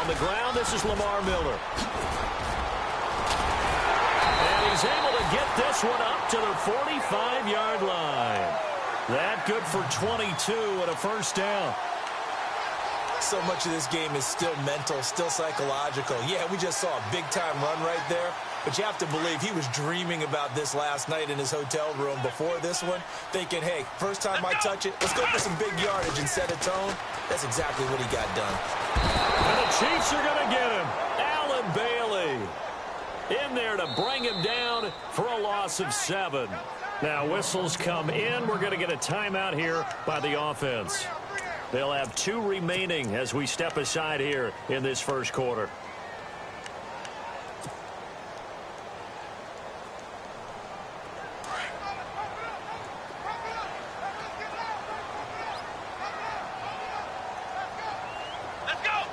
On the ground, this is Lamar Miller. And he's able to get this one up to the 45-yard line. That good for 22 and a first down. So much of this game is still mental, still psychological. Yeah, we just saw a big-time run right there, but you have to believe he was dreaming about this last night in his hotel room before this one, thinking, hey, first time I touch it, let's go for some big yardage and set a tone. That's exactly what he got done. And the Chiefs are going to get him. Allen Bailey in there to bring him down for a loss of 7. Now whistles come in. We're going to get a timeout here by the offense. They'll have 2 remaining as we step aside here in this first quarter. Let's go.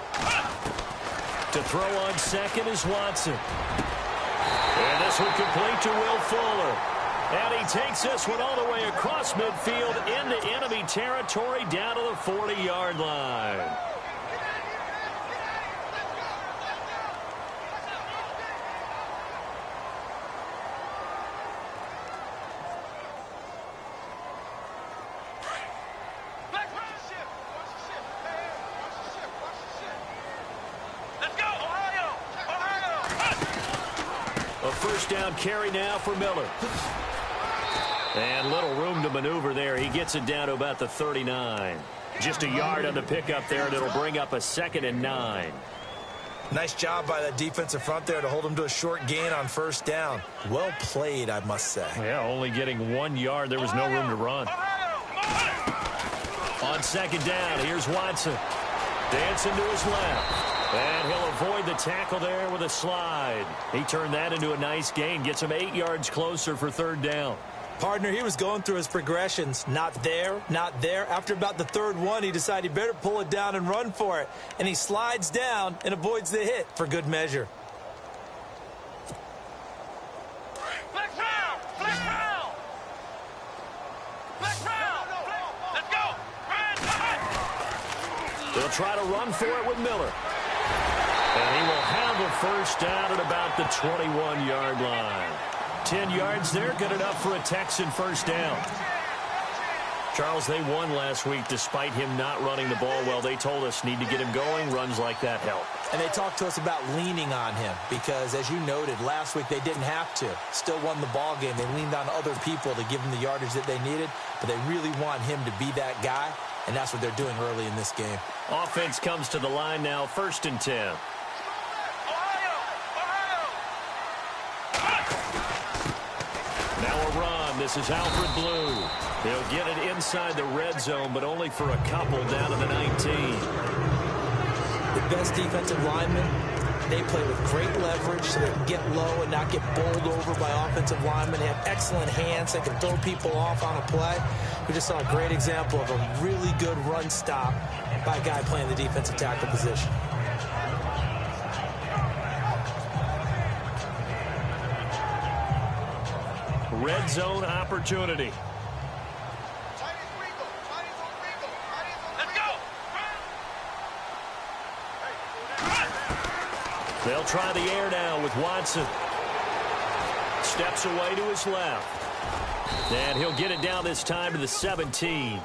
To throw on second is Watson. And this one complete to Will Fuller. And he takes this one all the way across midfield into enemy territory down to the 40-yard line. Let's go, Ohio! A first down carry now for Miller. And little room to maneuver there. He gets it down to about the 39. Just a yard on the pickup there, and it'll bring up a 2nd and 9. Nice job by that defensive front there to hold him to a short gain on first down. Well played, I must say. Yeah, only getting 1 yard. There was no room to run. On second down, here's Watson. Dancing to his left. And he'll avoid the tackle there with a slide. He turned that into a nice gain. Gets him 8 yards closer for third down. Partner, he was going through his progressions. Not there, not there. After about the third one, he decided he better pull it down and run for it. And he slides down and avoids the hit for good measure. Flex round! Flex round! Flex round! Let's go! They'll try to run for it with Miller. And he will have a first down at about the 21-yard line. 10 yards there, good enough for a Texan first down. Charles, they won last week despite him not running the ball well. They told us need to get him going. Runs like that help. And they talked to us about leaning on him because, as you noted, last week they didn't have to. Still won the ball game. They leaned on other people to give them the yardage that they needed, but they really want him to be that guy, and that's what they're doing early in this game. Offense comes to the line now, 1st and 10. Now a run. This is Alfred Blue. He'll get it inside the red zone, but only for a couple down to the 19. The best defensive linemen, they play with great leverage so they can get low and not get bowled over by offensive linemen. They have excellent hands. They can throw people off on a play. We just saw a great example of a really good run stop by a guy playing the defensive tackle position. Red zone opportunity. Let's go! They'll try the air now with Watson. Steps away to his left. And he'll get it down this time to the 17.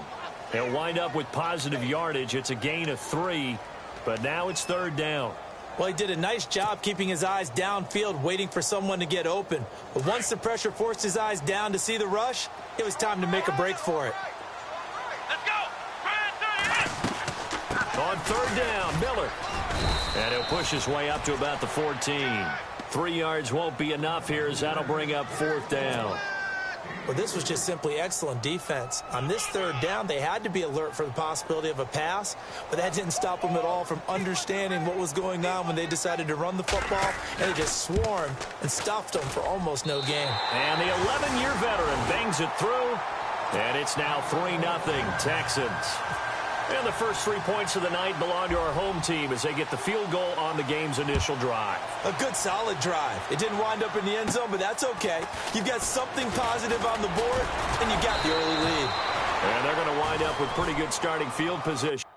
They'll wind up with positive yardage. It's a gain of 3, but now it's third down. Well, he did a nice job keeping his eyes downfield, waiting for someone to get open. But once the pressure forced his eyes down to see the rush, it was time to make a break for it. Let's go! On third down, Miller. And he'll push his way up to about the 14. 3 yards won't be enough here as that'll bring up fourth down. Well, this was just simply excellent defense. On this third down, they had to be alert for the possibility of a pass, but that didn't stop them at all from understanding what was going on when they decided to run the football, and they just swarmed and stuffed them for almost no gain. And the 11-year veteran bangs it through, and it's now 3-0 Texans. And the first 3 points of the night belong to our home team as they get the field goal on the game's initial drive. A good, solid drive. It didn't wind up in the end zone, but that's okay. You've got something positive on the board, and you got the early lead. And they're going to wind up with pretty good starting field position.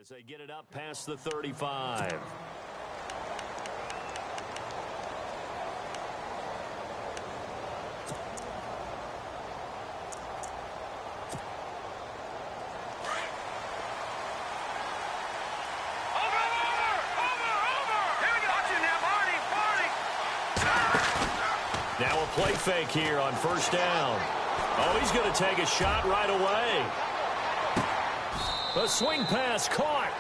As they get it up past the 35. Now a play fake here on first down. Oh, he's going to take a shot right away. The swing pass caught.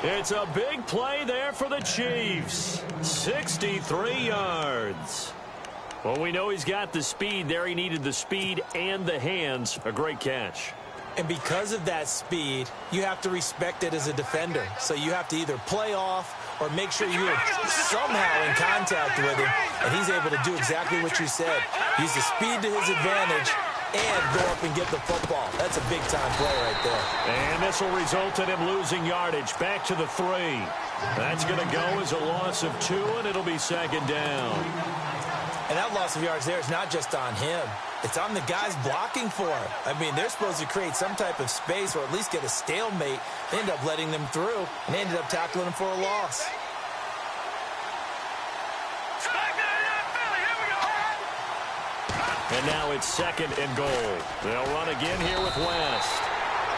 It's a big play there for the Chiefs. 63 yards. Well, we know he's got the speed there. He needed the speed and the hands. A great catch. And because of that speed, you have to respect it as a defender. So you have to either play off or make sure you're somehow in contact with him, and he's able to do exactly what you said. Use the speed to his advantage and go up and get the football. That's a big-time play right there. And this will result in him losing yardage. Back to the 3. That's going to go as a loss of 2, and it'll be second down. And that loss of yards there is not just on him. It's on the guys blocking for him. I mean, they're supposed to create some type of space or at least get a stalemate. They end up letting them through, and they ended up tackling him for a loss. And now it's second and goal. They'll run again here with West.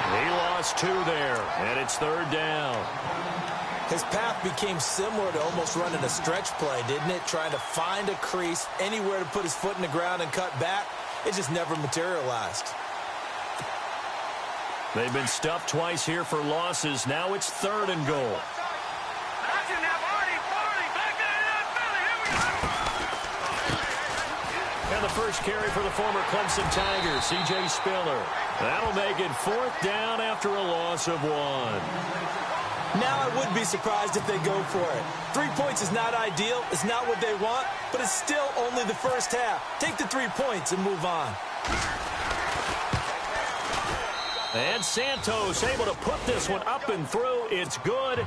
He lost 2 there, and it's third down. His path became similar to almost running a stretch play, didn't it? Trying to find a crease, anywhere to put his foot in the ground and cut back. It just never materialized. They've been stuffed twice here for losses. Now it's third and goal. And the first carry for the former Clemson Tiger, C.J. Spiller. That'll make it fourth down after a loss of 1. Now I would be surprised if they go for it. 3 points is not ideal. It's not what they want, but it's still only the first half. Take the 3 points and move on. And Santos able to put this one up and through. It's good.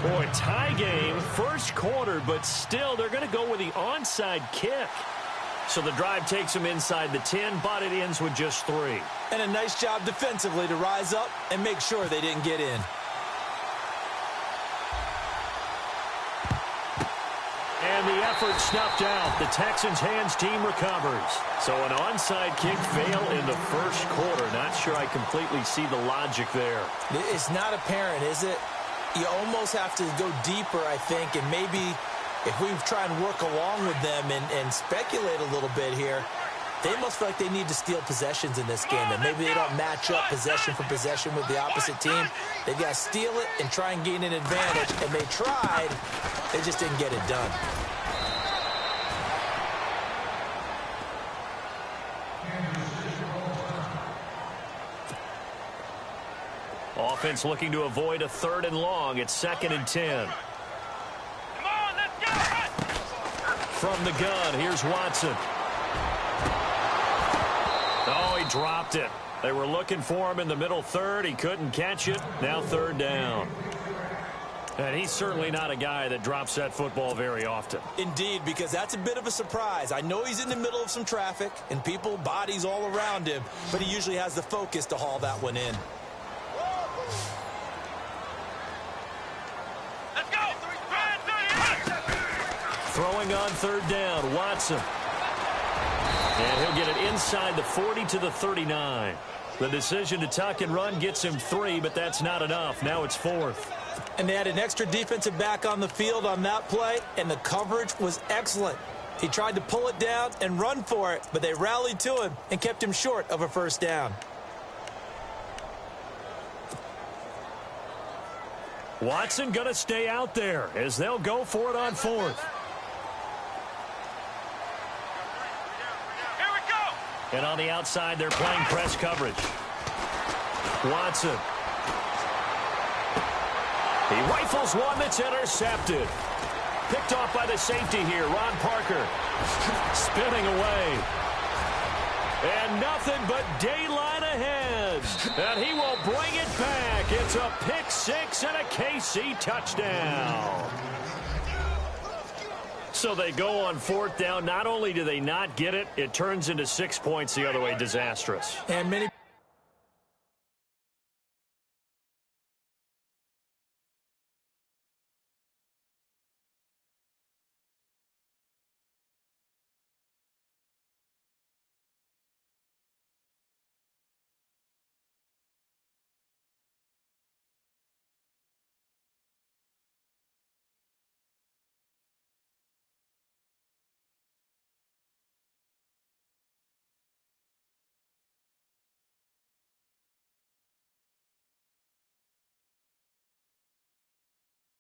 Boy, tie game, first quarter, but still they're going to go with the onside kick. So the drive takes them inside the 10, but it ends with just 3. And a nice job defensively to rise up and make sure they didn't get in. And the effort snuffed out. The Texans' hands team recovers. So an onside kick fail in the first quarter. Not sure I completely see the logic there. It's not apparent, is it? You almost have to go deeper, I think, and maybe if we try and work along with them and speculate a little bit here, they must feel like they need to steal possessions in this game, and maybe they don't match up possession for possession with the opposite team. They've got to steal it and try and gain an advantage, and they tried. They just didn't get it done. Offense looking to avoid a 3rd and long. It's 2nd and 10. Come on, let's go! From the gun, here's Watson. Oh, he dropped it. They were looking for him in the middle third. He couldn't catch it. Now 3rd down. And he's certainly not a guy that drops that football very often. Indeed, because that's a bit of a surprise. I know he's in the middle of some traffic and people, bodies all around him, but he usually has the focus to haul that one in. Let's go! Throwing on 3rd down, Watson. And he'll get it inside the 40 to the 39. The decision to tuck and run gets him 3, but that's not enough. Now it's 4th. And they had an extra defensive back on the field on that play, and the coverage was excellent. He tried to pull it down and run for it, but they rallied to him and kept him short of a first down. Watson going to stay out there as they'll go for it on 4th. Here we go! And on the outside, they're playing press coverage. Watson. He rifles one that's intercepted. Picked off by the safety here, Ron Parker. Spinning away. And nothing but daylight ahead. And he will bring it back. It's a pick 6 and a KC touchdown. So they go on 4th down. Not only do they not get it, it turns into 6 points the other way. Disastrous. And many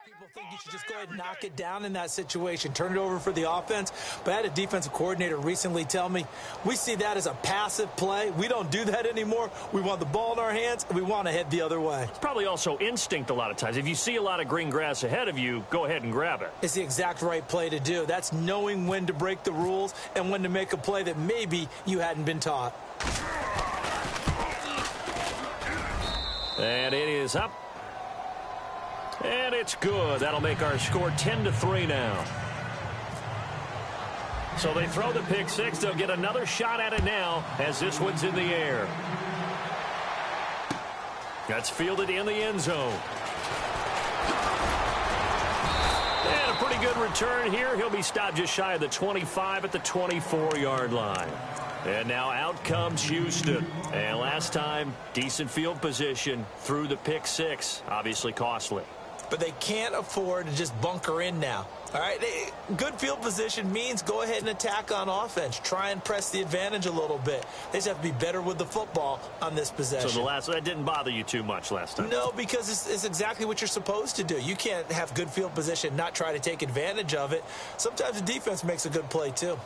People think you should just go ahead and knock it down in that situation, turn it over for the offense. But I had a defensive coordinator recently tell me, we see that as a passive play. We don't do that anymore. We want the ball in our hands, and we want to head the other way. It's probably also instinct a lot of times. If you see a lot of green grass ahead of you, go ahead and grab it. It's the exact right play to do. That's knowing when to break the rules and when to make a play that maybe you hadn't been taught. And it is up. And it's good. That'll make our score 10-3 now. So they throw the pick six. They'll get another shot at it now as this one's in the air. That's fielded in the end zone. And a pretty good return here. He'll be stopped just shy of the 25 at the 24-yard line. And now out comes Houston. And last time, decent field position through the pick six. Obviously costly. But they can't afford to just bunker in now. All right, good field position means go ahead and attack on offense. Try and press the advantage a little bit. They just have to be better with the football on this possession. So that didn't bother you too much last time? No, because it's exactly what you're supposed to do. You can't have good field position and not try to take advantage of it. Sometimes the defense makes a good play too.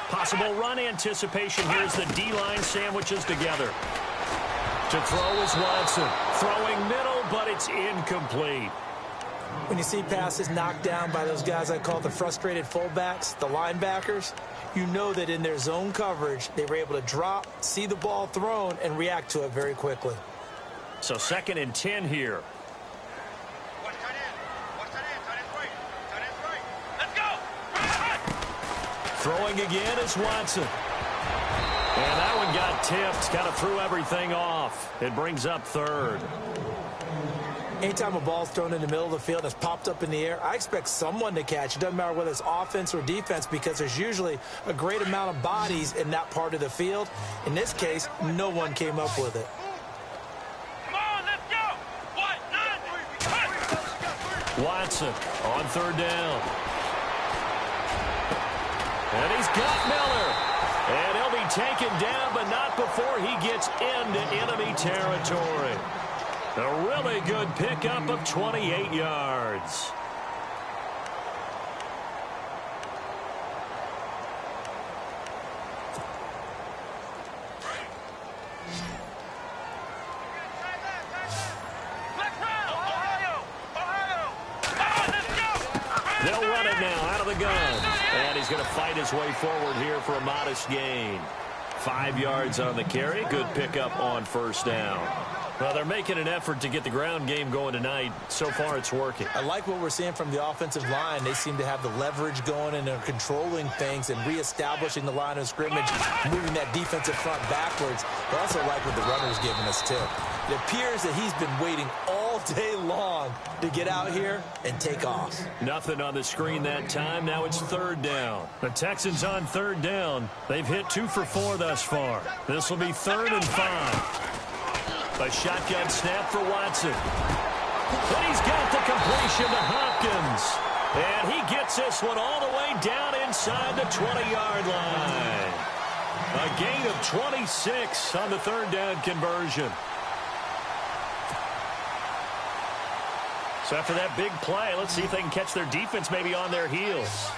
Possible run anticipation. Here's the D-line sandwiches together. To throw is Watson. Throwing middle, but it's incomplete. When you see passes knocked down by those guys I call the frustrated fullbacks, the linebackers, you know that in their zone coverage, they were able to drop, see the ball thrown, and react to it very quickly. So 2nd and 10 here. Throwing again is Watson. And that one got tipped. Kind of threw everything off. It brings up 3rd. Anytime a ball's thrown in the middle of the field and it's popped up in the air, I expect someone to catch. It doesn't matter whether it's offense or defense because there's usually a great amount of bodies in that part of the field. In this case, no one came up with it. Come on, let's go! Watson on 3rd down. And he's got Miller. And he'll be taken down, but not before he gets into enemy territory. A really good pickup of 28 yards. They'll run it now out of the gun. And he's going to fight his way forward here for a modest gain. 5 yards on the carry. Good pickup on 1st down. Well, they're making an effort to get the ground game going tonight. So far, it's working. I like what we're seeing from the offensive line. They seem to have the leverage going, and they're controlling things and reestablishing the line of scrimmage, moving that defensive front backwards. I also like what the runner's giving us, too. It appears that he's been waiting all day long to get out here and take off. Nothing on the screen that time. Now it's 3rd down. The Texans on 3rd down. They've hit 2 for 4 thus far. This will be 3rd and 5. A shotgun snap for Watson. And he's got the completion to Hopkins. And he gets this one all the way down inside the 20-yard line. A gain of 26 on the 3rd down conversion. So after that big play, let's see if they can catch their defense maybe on their heels.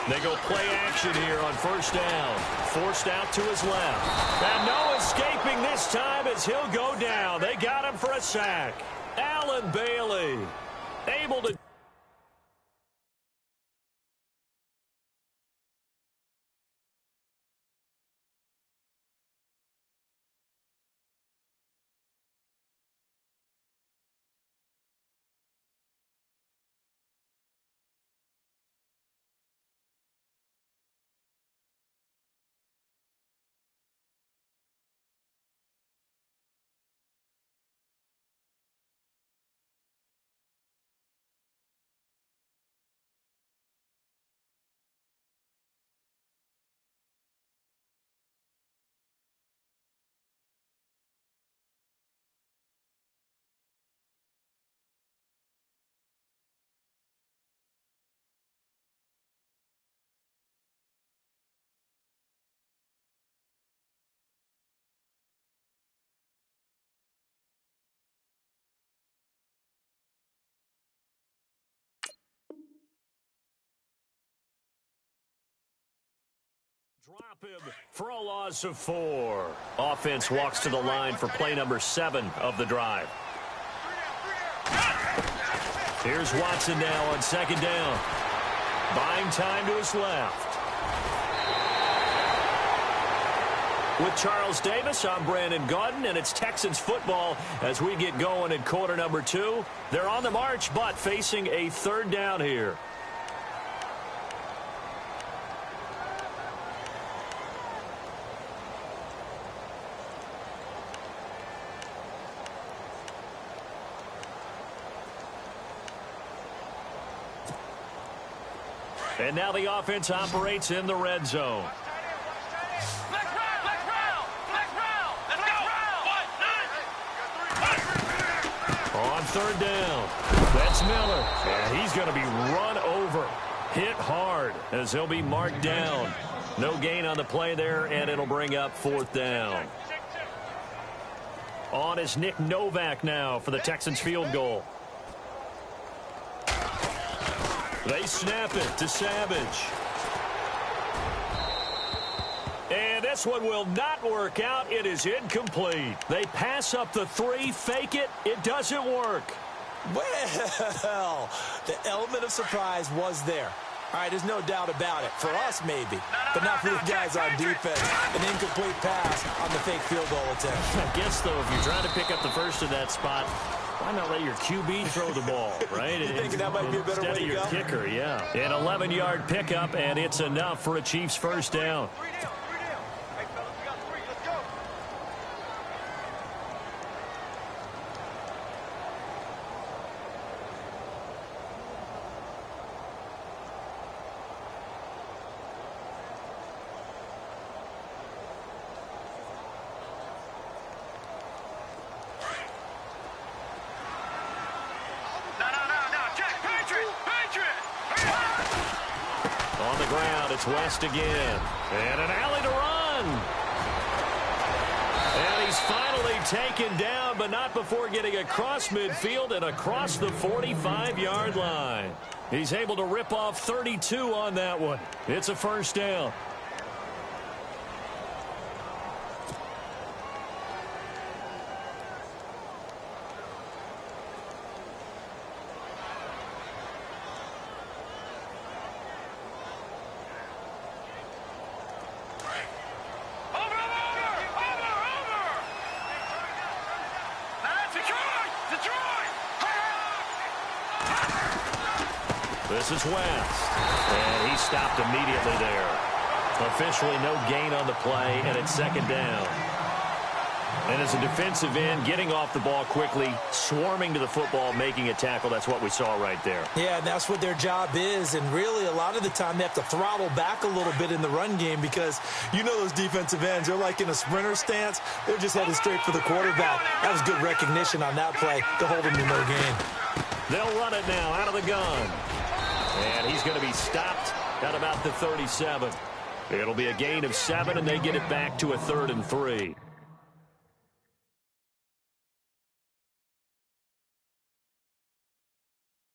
They go play action here on 1st down. Forced out to his left. And no escaping this time as he'll go down. They got him for a sack. Allen Bailey able to... Drop him for a loss of 4. Offense walks to the line for play number 7 of the drive. Here's Watson now on 2nd down. Buying time to his left. With Charles Davis, I'm Brandon Gaudin, and it's Texans football as we get going in quarter number 2. They're on the march, but facing a 3rd down here. And now the offense operates in the red zone. On 3rd down, that's Miller. And he's going to be run over, hit hard as he'll be marked down. No gain on the play there, and it'll bring up 4th down. On is Nick Novak now for the Texans field goal. They snap it to Savage. And this one will not work out. It is incomplete. They pass up the 3, fake it. It doesn't work. Well, the element of surprise was there. All right, there's no doubt about it. For us, maybe, but not for the guys on defense. An incomplete pass on the fake field goal attempt. I guess, though, if you're trying to pick up the first in that spot, why not let your QB throw the ball, right? You think that might be a better way to go? Instead of your kicker, yeah. An 11-yard pickup, and it's enough for a Chiefs first down. On the ground, it's West again. And an alley to run. And he's finally taken down, but not before getting across midfield and across the 45-yard line. He's able to rip off 32 on that one. It's a first down. This is West, and he stopped immediately there. Officially no gain on the play, and it's 2nd down. And as a defensive end, getting off the ball quickly, swarming to the football, making a tackle, that's what we saw right there. Yeah, and that's what their job is, and really a lot of the time they have to throttle back a little bit in the run game because you know those defensive ends, they're like in a sprinter stance. They're just headed straight for the quarterback. That was good recognition on that play to hold him to no gain. They'll run it now out of the gun. And he's going to be stopped at about the 37. It'll be a gain of 7, and they get it back to a 3rd and 3.